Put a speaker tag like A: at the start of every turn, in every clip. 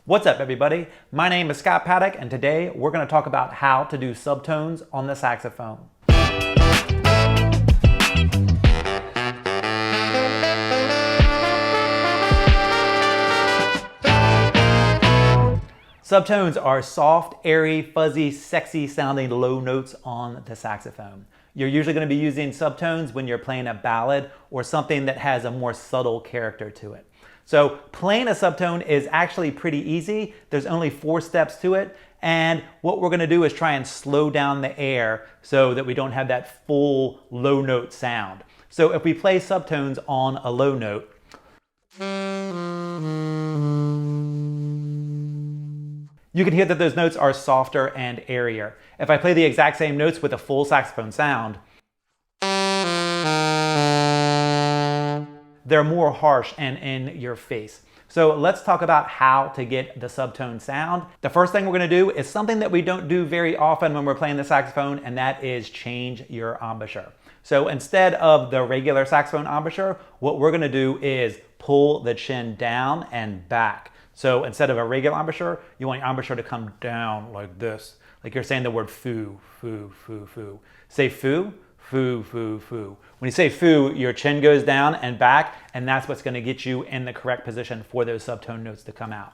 A: What's up, everybody? My name is Scott Paddock, and today we're going to talk about how to do subtones on the saxophone. Subtones are soft, airy, fuzzy, sexy sounding low notes on the saxophone. You're usually going to be using subtones when you're playing a ballad or something that has a more subtle character to it. So playing a subtone is actually pretty easy. There's only 4 steps to it. And what we're going to do is try and slow down the air so that we don't have that full low note sound. So if we play subtones on a low note, you can hear that those notes are softer and airier. If I play the exact same notes with a full saxophone sound, they're more harsh and in your face. So let's talk about how to get the subtone sound. The first thing we're going to do is something that we don't do very often when we're playing the saxophone, and that is change your embouchure. So instead of the regular saxophone embouchure, what we're going to do is pull the chin down and back. So instead of a regular embouchure, you want your embouchure to come down like this. Like you're saying the word foo, foo, foo, foo. Say foo, foo, foo, foo. When you say foo, your chin goes down and back, and that's what's going to get you in the correct position for those subtone notes to come out.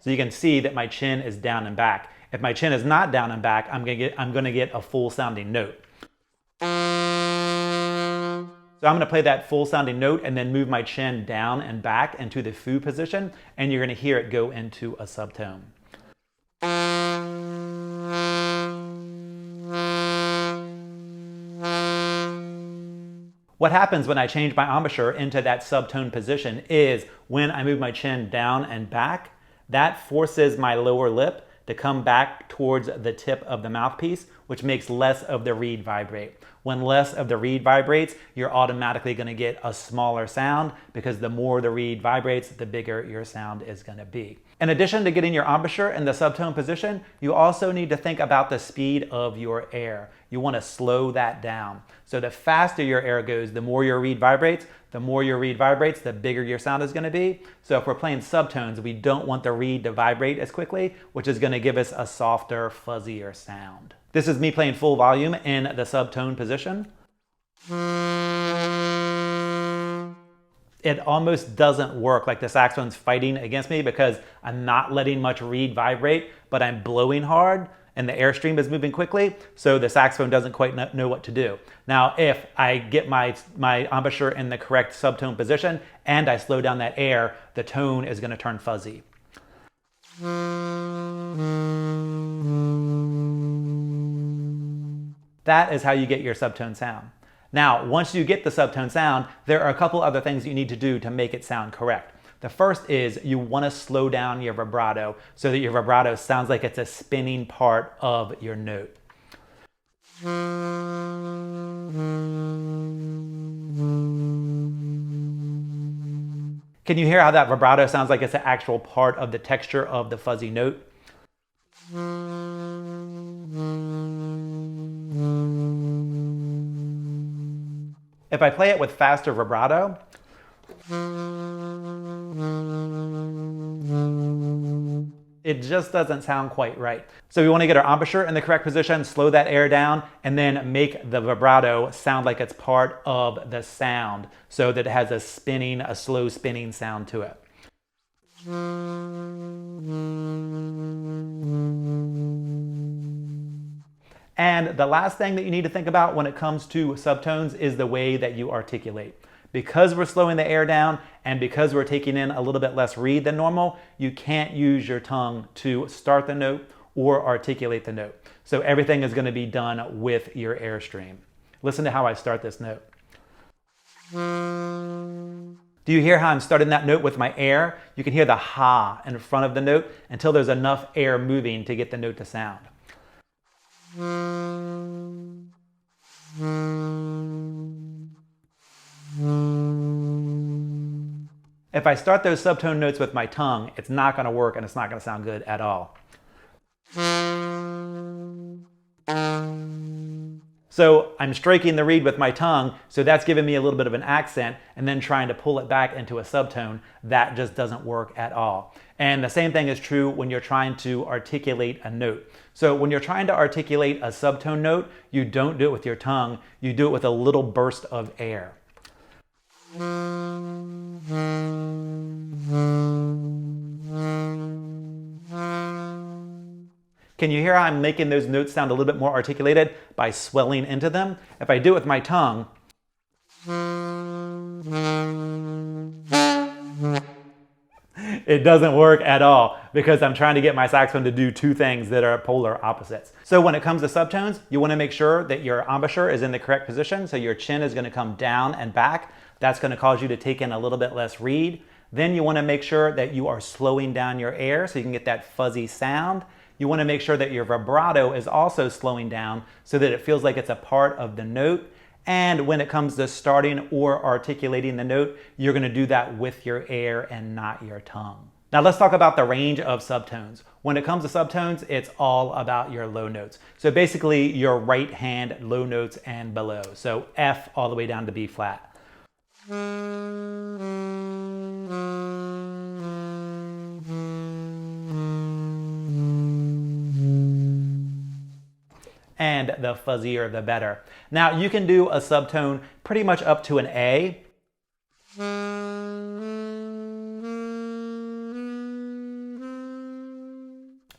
A: So you can see that my chin is down and back. If my chin is not down and back, I'm going to get a full sounding note. So I'm going to play that full sounding note and then move my chin down and back into the foo position, and you're going to hear it go into a subtone. What happens when I change my embouchure into that subtone position is when I move my chin down and back, that forces my lower lip to come back towards the tip of the mouthpiece, which makes less of the reed vibrate. When less of the reed vibrates, you're automatically going to get a smaller sound, because the more the reed vibrates, the bigger your sound is going to be. In addition to getting your embouchure in the subtone position, you also need to think about the speed of your air. You want to slow that down. So the faster your air goes, the more your reed vibrates. The more your reed vibrates, the bigger your sound is going to be. So if we're playing subtones, we don't want the reed to vibrate as quickly, which is going to give us a softer, fuzzier sound. This is me playing full volume in the subtone position. It almost doesn't work, like the saxophone's fighting against me, because I'm not letting much reed vibrate, but I'm blowing hard and the airstream is moving quickly, so the saxophone doesn't quite know what to do. Now, if I get my embouchure in the correct subtone position and I slow down that air, the tone is going to turn fuzzy. That is how you get your subtone sound. Now, once you get the subtone sound, there are a couple other things you need to do to make it sound correct. The first is you want to slow down your vibrato so that your vibrato sounds like it's a spinning part of your note. Can you hear how that vibrato sounds like it's an actual part of the texture of the fuzzy note? If I play it with faster vibrato, it just doesn't sound quite right. So we want to get our embouchure in the correct position, slow that air down, and then make the vibrato sound like it's part of the sound so that it has a slow spinning sound to it. And the last thing that you need to think about when it comes to subtones is the way that you articulate. Because we're slowing the air down and because we're taking in a little bit less reed than normal, you can't use your tongue to start the note or articulate the note. So everything is going to be done with your airstream. Listen to how I start this note. Do you hear how I'm starting that note with my air? You can hear the ha in front of the note until there's enough air moving to get the note to sound. If I start those subtone notes with my tongue, it's not going to work and it's not going to sound good at all. So I'm striking the reed with my tongue, so that's giving me a little bit of an accent, and then trying to pull it back into a subtone, that just doesn't work at all. And the same thing is true when you're trying to articulate a note. So when you're trying to articulate a subtone note, you don't do it with your tongue, you do it with a little burst of air. Can you hear how I'm making those notes sound a little bit more articulated by swelling into them? If I do it with my tongue, it doesn't work at all because I'm trying to get my saxophone to do two things that are polar opposites. So when it comes to subtones, you want to make sure that your embouchure is in the correct position. So your chin is going to come down and back. That's going to cause you to take in a little bit less reed. Then you want to make sure that you are slowing down your air so you can get that fuzzy sound. You want to make sure that your vibrato is also slowing down so that it feels like it's a part of the note. And when it comes to starting or articulating the note, you're going to do that with your air and not your tongue. Now let's talk about the range of subtones. When it comes to subtones, it's all about your low notes. So basically your right hand low notes and below. So F all the way down to B flat. And the fuzzier the better. Now you can do a subtone pretty much up to an A.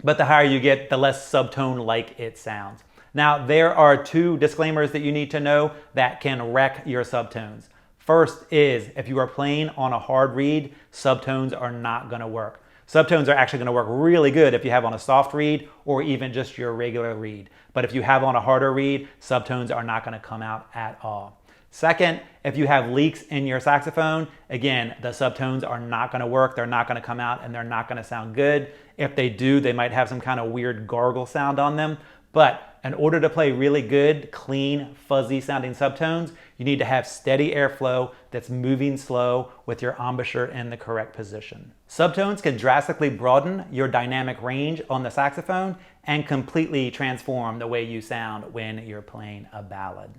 A: But the higher you get, the less subtone-like it sounds. Now there are two disclaimers that you need to know that can wreck your subtones. First is, if you are playing on a hard reed, subtones are not going to work. Subtones are actually going to work really good if you have on a soft reed or even just your regular reed. But if you have on a harder reed, subtones are not going to come out at all. Second, if you have leaks in your saxophone, again, the subtones are not going to work. They're not going to come out and they're not going to sound good. If they do, they might have some kind of weird gargle sound on them. But in order to play really good, clean, fuzzy sounding subtones, you need to have steady airflow that's moving slow with your embouchure in the correct position. Subtones can drastically broaden your dynamic range on the saxophone and completely transform the way you sound when you're playing a ballad.